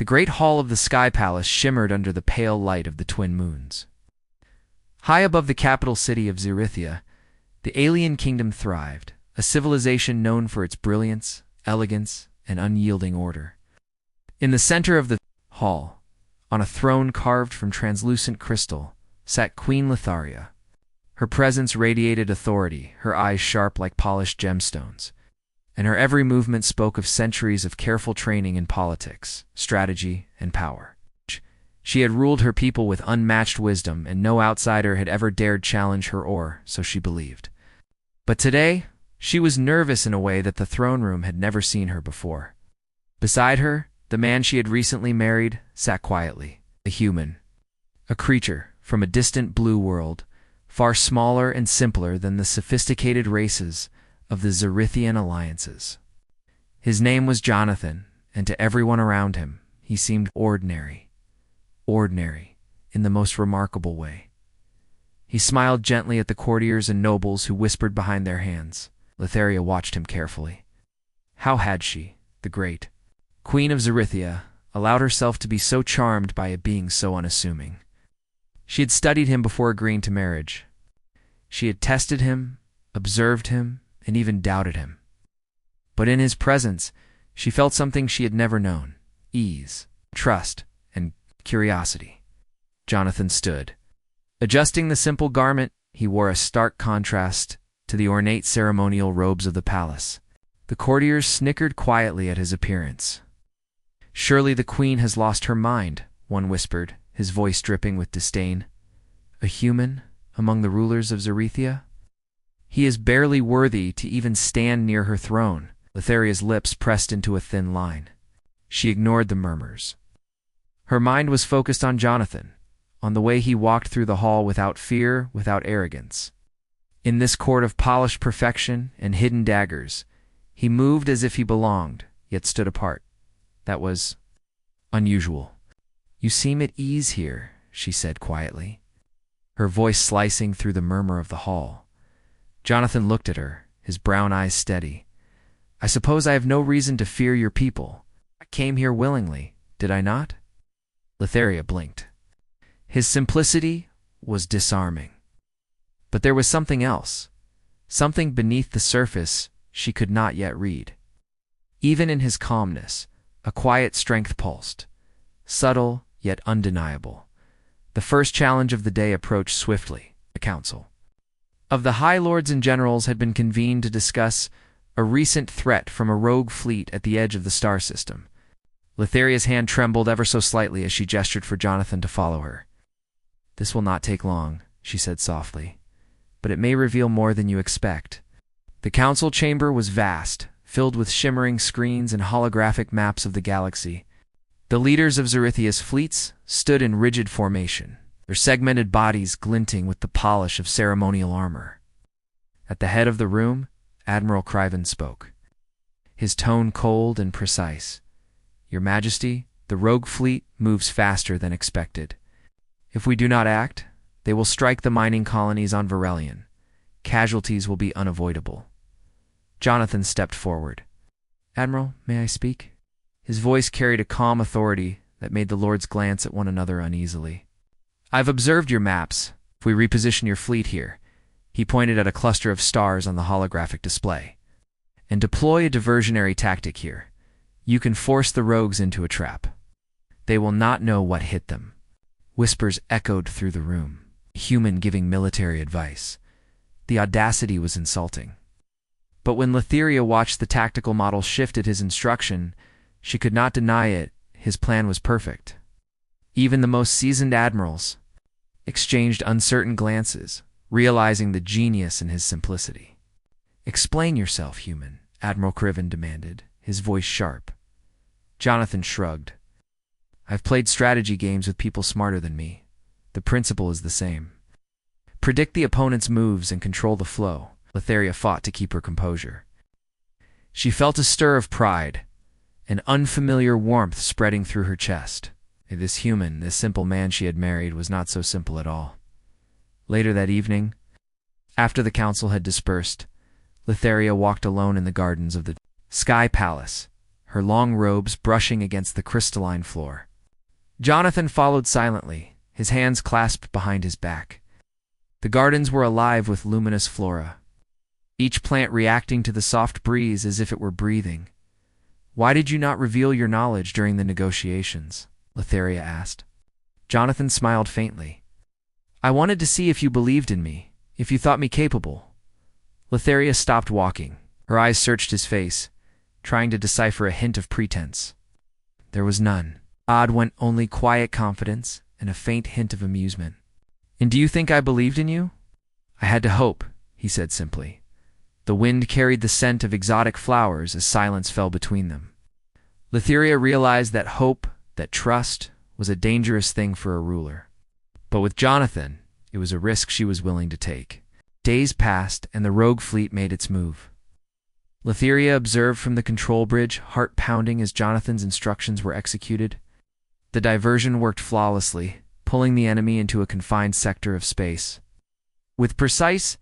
The great hall of the Sky Palace shimmered under the pale light of the twin moons. High above the capital city of Zerithia, the alien kingdom thrived, a civilization known for its brilliance, elegance, and unyielding order. In the center of the hall, on a throne carved from translucent crystal, sat Queen Litharia. Her presence radiated authority, her eyes sharp like polished gemstones, and her every movement spoke of centuries of careful training in politics, strategy, and power. She had ruled her people with unmatched wisdom, and no outsider had ever dared challenge her, or so she believed. But today, she was nervous in a way that the throne room had never seen her before. Beside her, the man she had recently married sat quietly, a human, a creature from a distant blue world, far smaller and simpler than the sophisticated races of the Zerithian alliances. His name was Jonathan, and to everyone around him, he seemed ordinary in the most remarkable way. He smiled gently at the courtiers and nobles who whispered behind their hands. Litharia watched him carefully. How had she, the great Queen of Zerithia, allowed herself to be so charmed by a being so unassuming? She had studied him before agreeing to marriage. She had tested him, observed him, and even doubted him. But in his presence, she felt something she had never known: ease, trust, and curiosity. Jonathan stood. Adjusting the simple garment, he wore a stark contrast to the ornate ceremonial robes of the palace. The courtiers snickered quietly at his appearance. "Surely the queen has lost her mind," one whispered, his voice dripping with disdain. "A human among the rulers of Zerithia? He is barely worthy to even stand near her throne." Litharia's lips pressed into a thin line. She ignored the murmurs. Her mind was focused on Jonathan, on the way he walked through the hall without fear, without arrogance. In this court of polished perfection and hidden daggers, he moved as if he belonged, yet stood apart. That was unusual. "You seem at ease here," she said quietly, her voice slicing through the murmur of the hall. Jonathan looked at her, his brown eyes steady. "I suppose I have no reason to fear your people. I came here willingly, did I not?" Litharia blinked. His simplicity was disarming. But there was something else, something beneath the surface she could not yet read. Even in his calmness, a quiet strength pulsed, subtle yet undeniable. The first challenge of the day approached swiftly. The council of the High Lords and Generals had been convened to discuss a recent threat from a rogue fleet at the edge of the star system. Litharia's hand trembled ever so slightly as she gestured for Jonathan to follow her. "This will not take long," she said softly, "but it may reveal more than you expect." The council chamber was vast, filled with shimmering screens and holographic maps of the galaxy. The leaders of Zerithia's fleets stood in rigid formation, their segmented bodies glinting with the polish of ceremonial armor. At the head of the room, Admiral Criven spoke, his tone cold and precise. "Your Majesty, the rogue fleet moves faster than expected. If we do not act, they will strike the mining colonies on Varelion. Casualties will be unavoidable." Jonathan stepped forward. "Admiral, may I speak?" His voice carried a calm authority that made the lords glance at one another uneasily. "I've observed your maps. If we reposition your fleet here," he pointed at a cluster of stars on the holographic display, "and deploy a diversionary tactic here, you can force the rogues into a trap. They will not know what hit them." Whispers echoed through the room. A human giving military advice. The audacity was insulting. But when Litharia watched the tactical model shift at his instruction, she could not deny it. His plan was perfect. Even the most seasoned admirals exchanged uncertain glances, realizing the genius in his simplicity. "Explain yourself, human," Admiral Criven demanded, his voice sharp. Jonathan shrugged. "I've played strategy games with people smarter than me. The principle is the same. Predict the opponent's moves and control the flow." Litharia fought to keep her composure. She felt a stir of pride, an unfamiliar warmth spreading through her chest. This human, this simple man she had married, was not so simple at all. Later that evening, after the council had dispersed, Litharia walked alone in the gardens of the Sky Palace, her long robes brushing against the crystalline floor. Jonathan followed silently, his hands clasped behind his back. The gardens were alive with luminous flora, each plant reacting to the soft breeze as if it were breathing. "Why did you not reveal your knowledge during the negotiations?" Letharia asked. Jonathan smiled faintly. "I wanted to see if you believed in me, if you thought me capable." Letharia stopped walking. Her eyes searched his face, trying to decipher a hint of pretense. There was none. Odd went only quiet confidence and a faint hint of amusement. "And do you think I believed in you?" "I had to hope," he said simply. The wind carried the scent of exotic flowers as silence fell between them. Letharia realized that hope, that trust, was a dangerous thing for a ruler. But with Jonathan, it was a risk she was willing to take. Days passed, and the rogue fleet made its move. Letharia observed from the control bridge, heart pounding as Jonathan's instructions were executed. The diversion worked flawlessly, pulling the enemy into a confined sector of space. With precise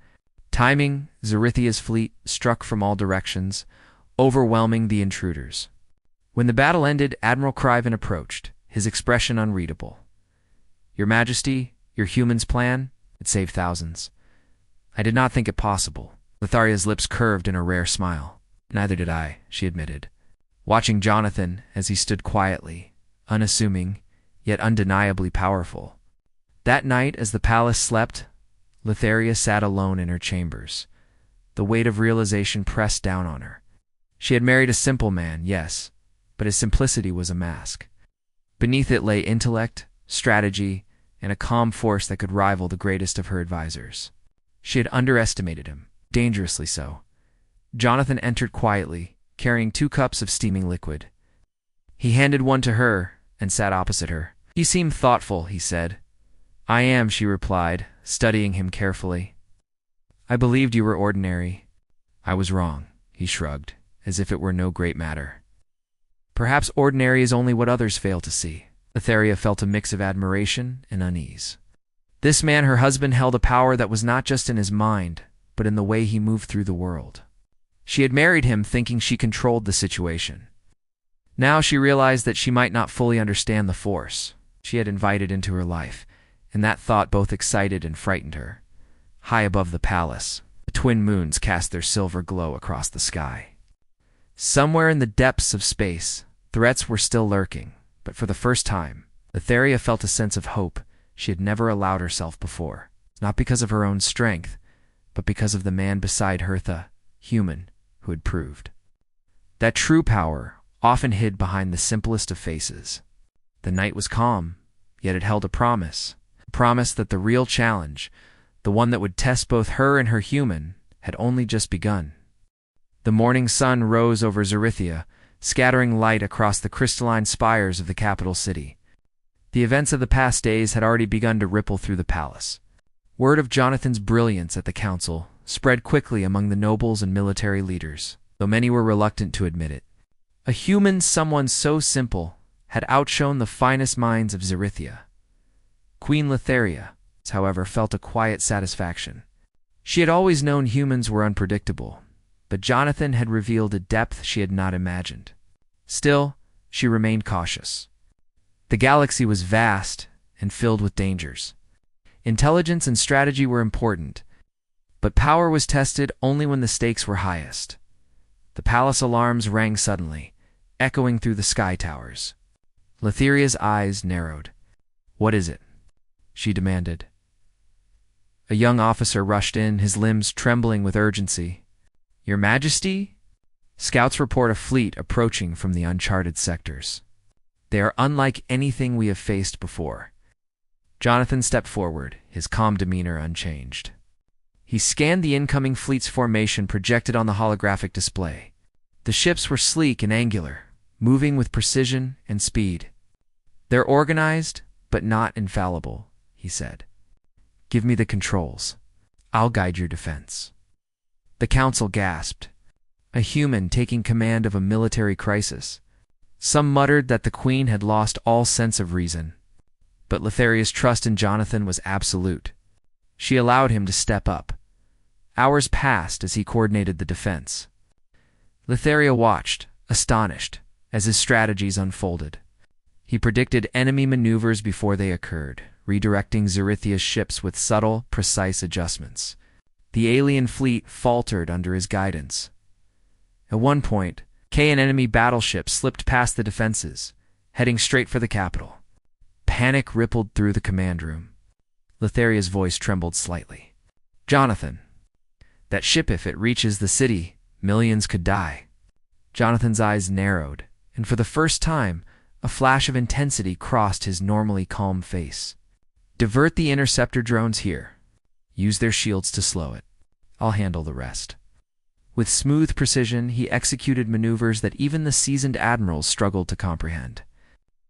timing, Xerithia's fleet struck from all directions, overwhelming the intruders. When the battle ended, Admiral Criven approached, his expression unreadable. "Your Majesty, your humans' plan? It saved thousands." "I did not think it possible." Letharia's lips curved in a rare smile. "Neither did I," she admitted, watching Jonathan as he stood quietly, unassuming, yet undeniably powerful. That night, as the palace slept, Letharia sat alone in her chambers. The weight of realization pressed down on her. She had married a simple man, yes, but his simplicity was a mask. Beneath it lay intellect, strategy, and a calm force that could rival the greatest of her advisors. She had underestimated him, dangerously so. Jonathan entered quietly, carrying 2 cups of steaming liquid. He handed one to her and sat opposite her. "He seemed thoughtful," he said. "I am," she replied, studying him carefully. "I believed you were ordinary." "I was wrong," he shrugged, as if it were no great matter. "Perhaps ordinary is only what others fail to see." Letharia felt a mix of admiration and unease. This man, her husband, held a power that was not just in his mind, but in the way he moved through the world. She had married him thinking she controlled the situation. Now she realized that she might not fully understand the force she had invited into her life, and that thought both excited and frightened her. High above the palace, the twin moons cast their silver glow across the sky. Somewhere in the depths of space, threats were still lurking, but for the first time, Letharia felt a sense of hope she had never allowed herself before, not because of her own strength, but because of the man beside her, the human who had proved that true power often hid behind the simplest of faces. The night was calm, yet it held a promise that the real challenge, the one that would test both her and her human, had only just begun. The morning sun rose over Xerithia, scattering light across the crystalline spires of the capital city. The events of the past days had already begun to ripple through the palace. Word of Jonathan's brilliance at the council spread quickly among the nobles and military leaders, though many were reluctant to admit it. A human, someone so simple, had outshone the finest minds of Xerithia. Queen Letharia, however, felt a quiet satisfaction. She had always known humans were unpredictable, but Jonathan had revealed a depth she had not imagined. Still, she remained cautious. The galaxy was vast and filled with dangers. Intelligence and strategy were important, but power was tested only when the stakes were highest. The palace alarms rang suddenly, echoing through the sky towers. Letharia's eyes narrowed. "What is it?" she demanded. A young officer rushed in, his limbs trembling with urgency. "Your Majesty?" "Scouts report a fleet approaching from the uncharted sectors. They are unlike anything we have faced before." Jonathan stepped forward, his calm demeanor unchanged. He scanned the incoming fleet's formation projected on the holographic display. The ships were sleek and angular, moving with precision and speed. "They're organized, but not infallible," he said. "Give me the controls. I'll guide your defense." The council gasped. A human taking command of a military crisis. Some muttered that the queen had lost all sense of reason. But Letharia's trust in Jonathan was absolute. She allowed him to step up. Hours passed as he coordinated the defense. Letharia watched, astonished, as his strategies unfolded. He predicted enemy maneuvers before they occurred, redirecting Zerithya's ships with subtle, precise adjustments. The alien fleet faltered under his guidance. At one point, an enemy battleship slipped past the defenses, heading straight for the capital. Panic rippled through the command room. Letharia's voice trembled slightly. "Jonathan, that ship, if it reaches the city, millions could die." Jonathan's eyes narrowed, and for the first time, a flash of intensity crossed his normally calm face. "Divert the interceptor drones here. Use their shields to slow it. I'll handle the rest." With smooth precision, he executed maneuvers that even the seasoned admirals struggled to comprehend.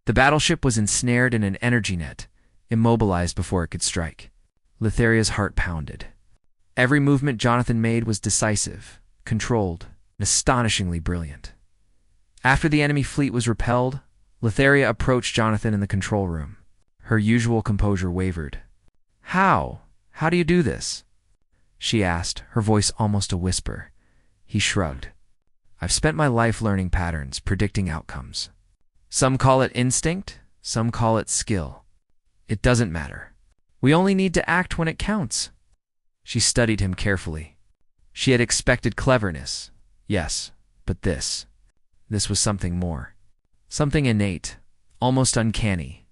The battleship was ensnared in an energy net, immobilized before it could strike. Letharia's heart pounded. Every movement Jonathan made was decisive, controlled, and astonishingly brilliant. After the enemy fleet was repelled, Letharia approached Jonathan in the control room. Her usual composure wavered. How do you do this?" she asked, her voice almost a whisper. He shrugged. "I've spent my life learning patterns, predicting outcomes. Some call it instinct, some call it skill. It doesn't matter. We only need to act when it counts." She studied him carefully. She had expected cleverness, yes, but this was something more. Something innate, almost uncanny.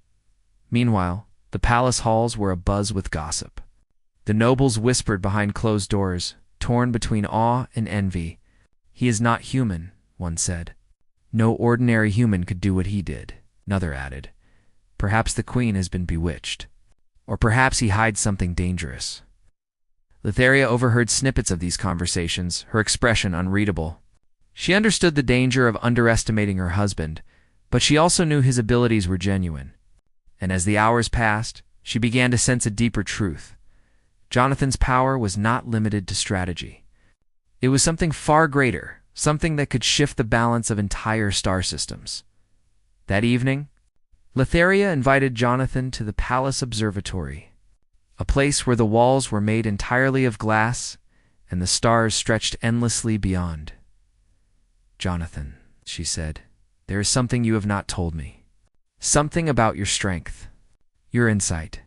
Meanwhile, the palace halls were abuzz with gossip. The nobles whispered behind closed doors, torn between awe and envy. "He is not human," one said. "No ordinary human could do what he did," another added. "Perhaps the queen has been bewitched. Or perhaps he hides something dangerous." Letharia overheard snippets of these conversations, her expression unreadable. She understood the danger of underestimating her husband, but she also knew his abilities were genuine. And as the hours passed, she began to sense a deeper truth. Jonathan's power was not limited to strategy. It was something far greater, something that could shift the balance of entire star systems. That evening, Letharia invited Jonathan to the Palace Observatory, a place where the walls were made entirely of glass and the stars stretched endlessly beyond. "Jonathan," she said, "there is something you have not told me. Something about your strength, your insight.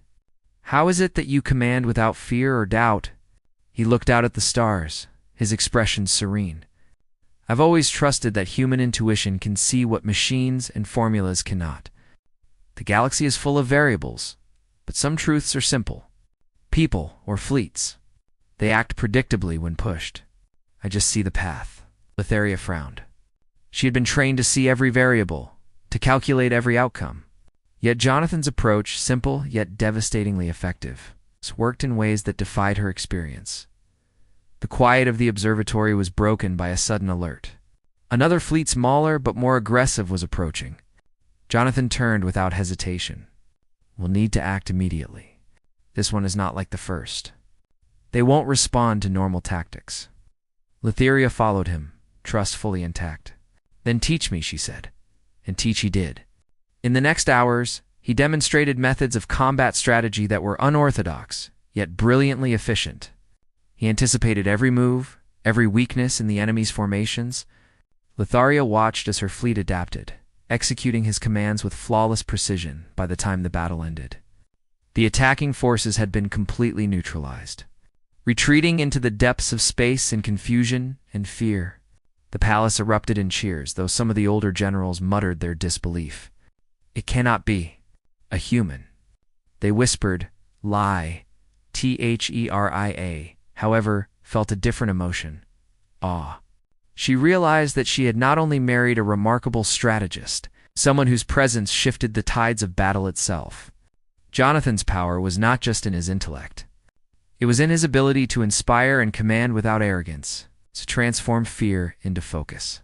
How is it that you command without fear or doubt?" He looked out at the stars, his expression serene. "I've always trusted that human intuition can see what machines and formulas cannot. The galaxy is full of variables, but some truths are simple. People, or fleets, they act predictably when pushed. I just see the path." Letharia frowned. She had been trained to see every variable, to calculate every outcome. Yet Jonathan's approach, simple yet devastatingly effective, worked in ways that defied her experience. The quiet of the observatory was broken by a sudden alert. Another fleet, smaller but more aggressive, was approaching. Jonathan turned without hesitation. "We'll need to act immediately. This one is not like the first. They won't respond to normal tactics." Letharia followed him, trust fully intact. "Then teach me," she said. And teach he did. In the next hours, he demonstrated methods of combat strategy that were unorthodox, yet brilliantly efficient. He anticipated every move, every weakness in the enemy's formations. Letharia watched as her fleet adapted, executing his commands with flawless precision by the time the battle ended. The attacking forces had been completely neutralized. Retreating into the depths of space in confusion and fear, the palace erupted in cheers, though some of the older generals muttered their disbelief. "It cannot be. A human." They whispered, "Lie, Theria," however, felt a different emotion, awe. She realized that she had not only married a remarkable strategist, someone whose presence shifted the tides of battle itself. Jonathan's power was not just in his intellect. It was in his ability to inspire and command without arrogance, to transform fear into focus.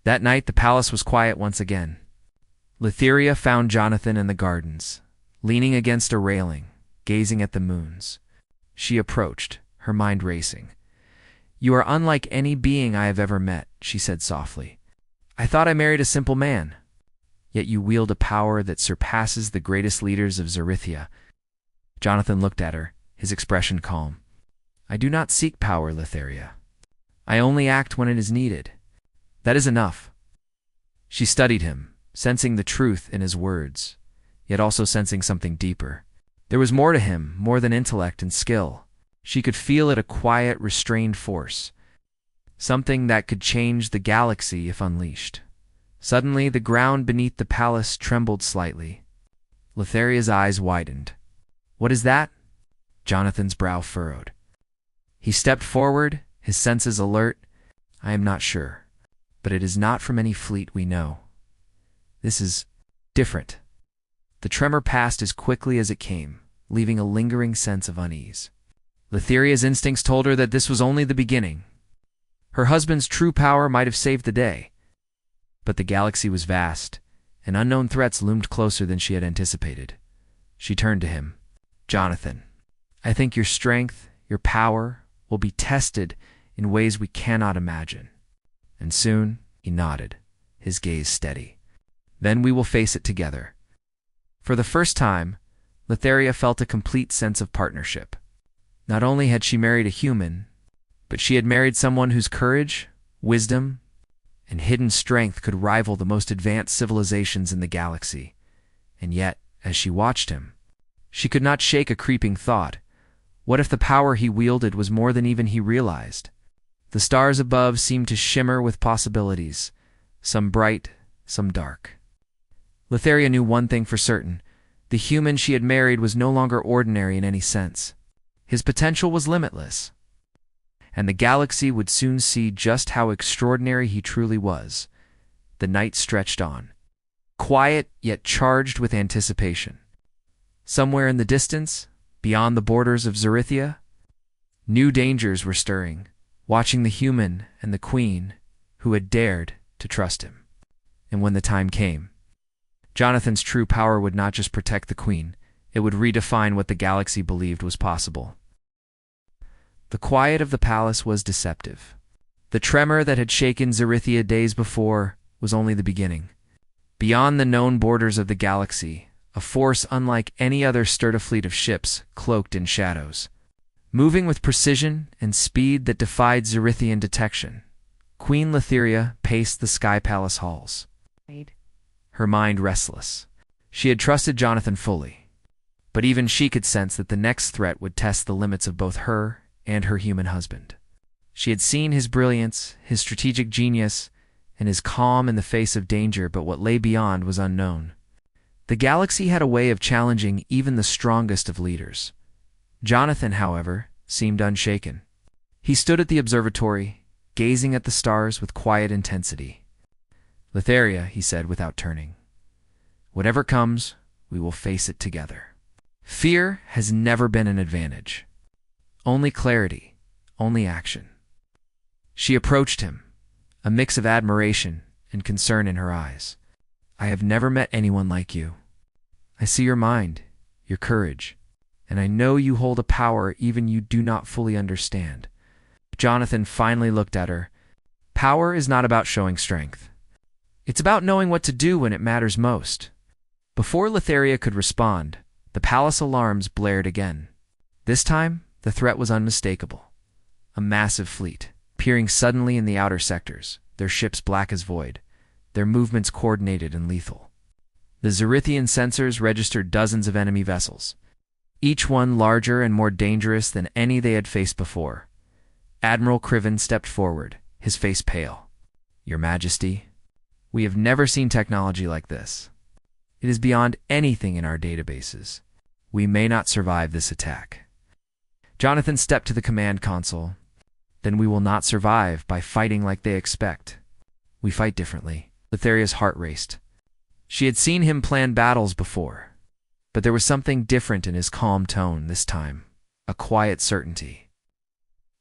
That night, the palace was quiet once again. Letharia found Jonathan in the gardens, leaning against a railing, gazing at the moons. She approached, her mind racing. "You are unlike any being I have ever met," she said softly. "I thought I married a simple man. Yet you wield a power that surpasses the greatest leaders of Zerithia." Jonathan looked at her, his expression calm. "I do not seek power, Letharia. I only act when it is needed. That is enough." She studied him, sensing the truth in his words, yet also sensing something deeper. There was more to him, more than intellect and skill. She could feel it, a quiet, restrained force, something that could change the galaxy if unleashed. Suddenly, the ground beneath the palace trembled slightly. Letharia's eyes widened. "What is that?" Jonathan's brow furrowed. He stepped forward, his senses alert. "I am not sure, but it is not from any fleet we know. This is different." The tremor passed as quickly as it came, leaving a lingering sense of unease. Letharia's instincts told her that this was only the beginning. Her husband's true power might have saved the day, but the galaxy was vast, and unknown threats loomed closer than she had anticipated. She turned to him. "Jonathan, I think your strength, your power, will be tested in ways we cannot imagine." And soon, he nodded, his gaze steady. "Then we will face it together." For the first time, Letharia felt a complete sense of partnership. Not only had she married a human, but she had married someone whose courage, wisdom, and hidden strength could rival the most advanced civilizations in the galaxy. And yet, as she watched him, she could not shake a creeping thought. What if the power he wielded was more than even he realized? The stars above seemed to shimmer with possibilities, some bright, some dark. Letharia knew one thing for certain. The human she had married was no longer ordinary in any sense. His potential was limitless, and the galaxy would soon see just how extraordinary he truly was. The night stretched on, quiet yet charged with anticipation. Somewhere in the distance, beyond the borders of Zerithia, new dangers were stirring, watching the human and the queen who had dared to trust him. And when the time came, Jonathan's true power would not just protect the queen, it would redefine what the galaxy believed was possible. The quiet of the palace was deceptive. The tremor that had shaken Zerithia days before was only the beginning. Beyond the known borders of the galaxy, a force unlike any other stirred a fleet of ships cloaked in shadows. Moving with precision and speed that defied Zerithian detection, Queen Letharia paced the Sky Palace halls, her mind restless. She had trusted Jonathan fully, but even she could sense that the next threat would test the limits of both her and her human husband. She had seen his brilliance, his strategic genius, and his calm in the face of danger, but what lay beyond was unknown. The galaxy had a way of challenging even the strongest of leaders. Jonathan, however, seemed unshaken. He stood at the observatory, gazing at the stars with quiet intensity. "Letharia," he said without turning, "whatever comes, we will face it together. Fear has never been an advantage. Only clarity, only action." She approached him, a mix of admiration and concern in her eyes. "I have never met anyone like you. I see your mind, your courage, and I know you hold a power even you do not fully understand." Jonathan finally looked at her. Power is not about showing strength. It's about knowing what to do when it matters most. Before Letharia could respond, the palace alarms blared again. This time, the threat was unmistakable. A massive fleet, peering suddenly in the outer sectors, their ships black as void, their movements coordinated and lethal. The Zerithian sensors registered dozens of enemy vessels, each one larger and more dangerous than any they had faced before. Admiral Criven stepped forward, his face pale. "Your Majesty, we have never seen technology like this. It is beyond anything in our databases. We may not survive this attack." Jonathan stepped to the command console. "Then we will not survive by fighting like they expect. We fight differently." Letharia's heart raced. She had seen him plan battles before, but there was something different in his calm tone this time, a quiet certainty,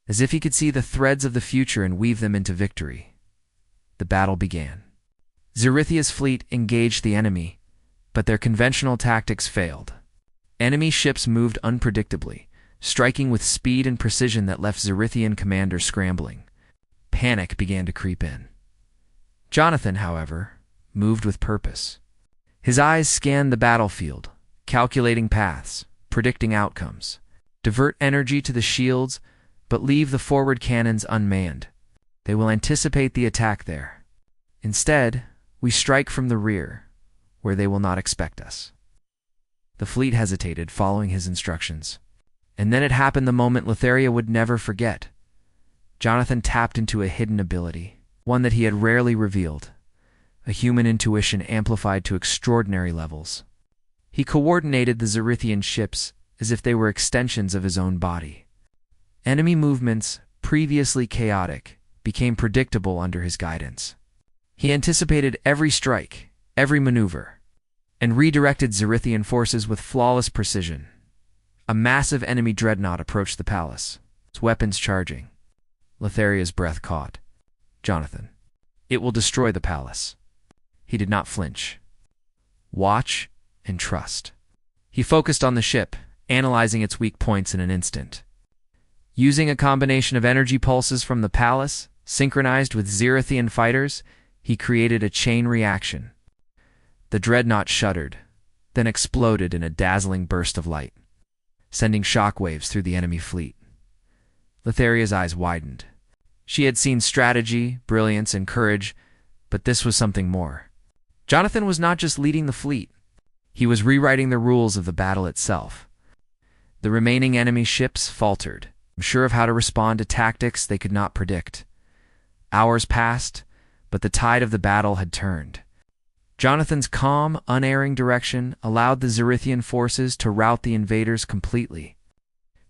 as if he could see the threads of the future and weave them into victory. The battle began. Zerithia's fleet engaged the enemy, but their conventional tactics failed. Enemy ships moved unpredictably, striking with speed and precision that left Zerithian commanders scrambling. Panic began to creep in. Jonathan, however, moved with purpose. His eyes scanned the battlefield, calculating paths, predicting outcomes. Divert energy to the shields, but leave the forward cannons unmanned. They will anticipate the attack there. Instead, We strike from the rear, where they will not expect us." The fleet hesitated, following his instructions. And then it happened, the moment Letheria would never forget. Jonathan tapped into a hidden ability, one that he had rarely revealed, a human intuition amplified to extraordinary levels. He coordinated the Zerithian ships as if they were extensions of his own body. Enemy movements, previously chaotic, became predictable under his guidance. He anticipated every strike, every maneuver, and redirected Zerithian forces with flawless precision. A massive enemy dreadnought approached the palace, its weapons charging. Letheria's breath caught. "Jonathan, it will destroy the palace." He did not flinch. Watch and trust. He focused on the ship, analyzing its weak points in an instant. Using a combination of energy pulses from the palace, synchronized with Zerithian fighters, he created a chain reaction. The dreadnought shuddered, then exploded in a dazzling burst of light, sending shockwaves through the enemy fleet. Letheria's eyes widened. She had seen strategy, brilliance, and courage, but this was something more. Jonathan was not just leading the fleet. He was rewriting the rules of the battle itself. The remaining enemy ships faltered, unsure of how to respond to tactics they could not predict. Hours passed, but the tide of the battle had turned. Jonathan's calm, unerring direction allowed the Zerithian forces to rout the invaders completely.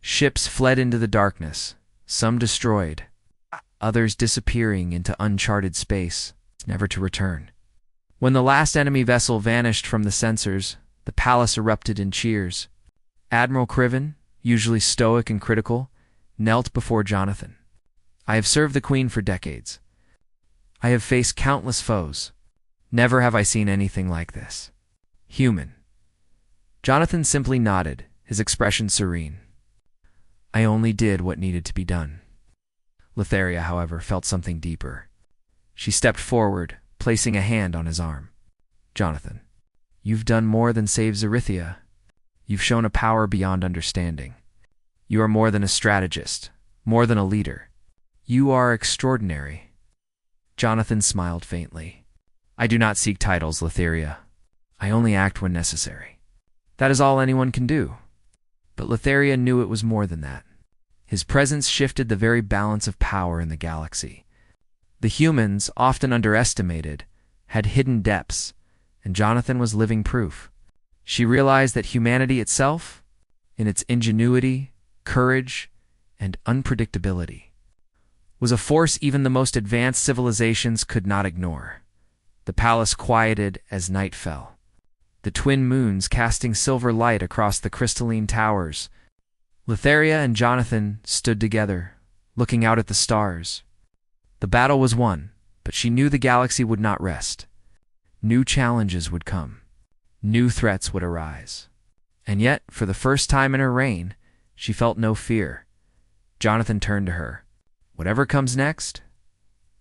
Ships fled into the darkness, some destroyed, others disappearing into uncharted space, never to return. When the last enemy vessel vanished from the sensors, the palace erupted in cheers. Admiral Criven, usually stoic and critical, knelt before Jonathan. "I have served the Queen for decades. I have faced countless foes. Never have I seen anything like this. Human." Jonathan simply nodded, his expression serene. "I only did what needed to be done." Letheria, however, felt something deeper. She stepped forward, placing a hand on his arm. "Jonathan, you've done more than save Zerithia. You've shown a power beyond understanding. You are more than a strategist, more than a leader. You are extraordinary." Jonathan smiled faintly. "I do not seek titles, Letheria. I only act when necessary. That is all anyone can do." But Letheria knew it was more than that. His presence shifted the very balance of power in the galaxy. The humans, often underestimated, had hidden depths, and Jonathan was living proof. She realized that humanity itself, in its ingenuity, courage, and unpredictability, was a force even the most advanced civilizations could not ignore. The palace quieted as night fell, the twin moons casting silver light across the crystalline towers. Letheria and Jonathan stood together, looking out at the stars. The battle was won, but she knew the galaxy would not rest. New challenges would come. New threats would arise. And yet, for the first time in her reign, she felt no fear. Jonathan turned to her. "Whatever comes next,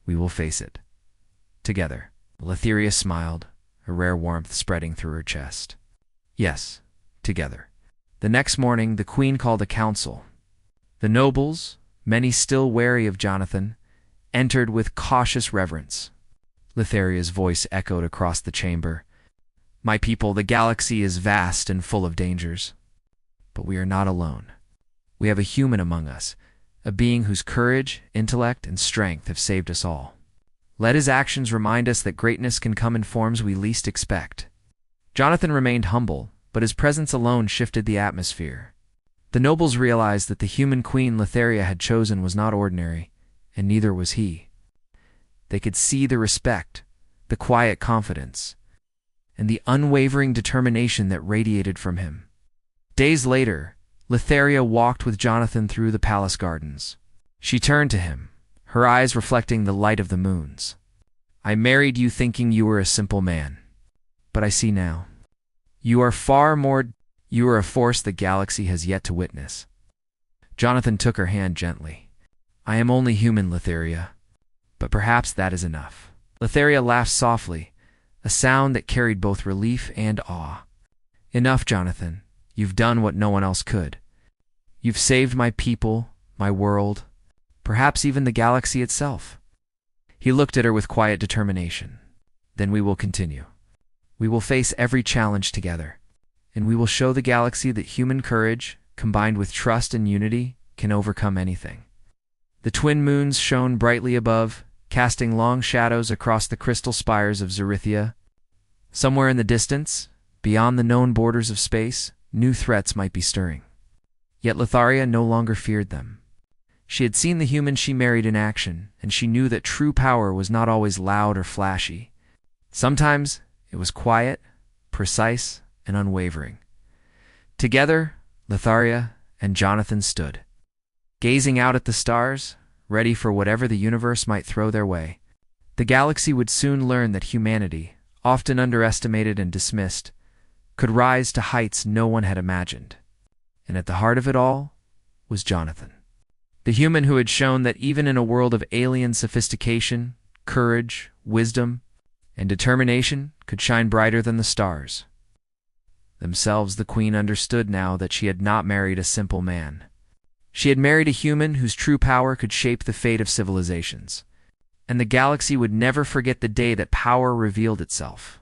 we will face it. Together." Letheria smiled, a rare warmth spreading through her chest. "Yes, together." The next morning, the Queen called a council. The nobles, many still wary of Jonathan, entered with cautious reverence. Letheria's voice echoed across the chamber. "My people, the galaxy is vast and full of dangers. But we are not alone. We have a human among us, a being whose courage, intellect, and strength have saved us all. Let his actions remind us that greatness can come in forms we least expect." Jonathan remained humble, but his presence alone shifted the atmosphere. The nobles realized that the human queen Letheria had chosen was not ordinary, and neither was he. They could see the respect, the quiet confidence, and the unwavering determination that radiated from him. Days later, Letheria walked with Jonathan through the palace gardens. She turned to him, her eyes reflecting the light of the moons. "I married you thinking you were a simple man, but I see now. You are far more. You are a force the galaxy has yet to witness." Jonathan took her hand gently. "I am only human, Letheria, but perhaps that is enough." Letheria laughed softly, a sound that carried both relief and awe. "Enough, Jonathan. You've done what no one else could. You've saved my people, my world, perhaps even the galaxy itself." He looked at her with quiet determination. Then we will continue. We will face every challenge together, and we will show the galaxy that human courage, combined with trust and unity, can overcome anything. The twin moons shone brightly above, casting long shadows across the crystal spires of Zerithia. Somewhere in the distance, beyond the known borders of space, new threats might be stirring. Yet Lotharia no longer feared them. She had seen the human she married in action, and she knew that true power was not always loud or flashy. Sometimes it was quiet, precise, and unwavering. Together, Lotharia and Jonathan stood, gazing out at the stars, ready for whatever the universe might throw their way. The galaxy would soon learn that humanity, often underestimated and dismissed, could rise to heights no one had imagined. And at the heart of it all was Jonathan, the human who had shown that even in a world of alien sophistication, courage, wisdom, and determination could shine brighter than the stars. Themselves, the Queen understood now that she had not married a simple man. She had married a human whose true power could shape the fate of civilizations. And the galaxy would never forget the day that power revealed itself.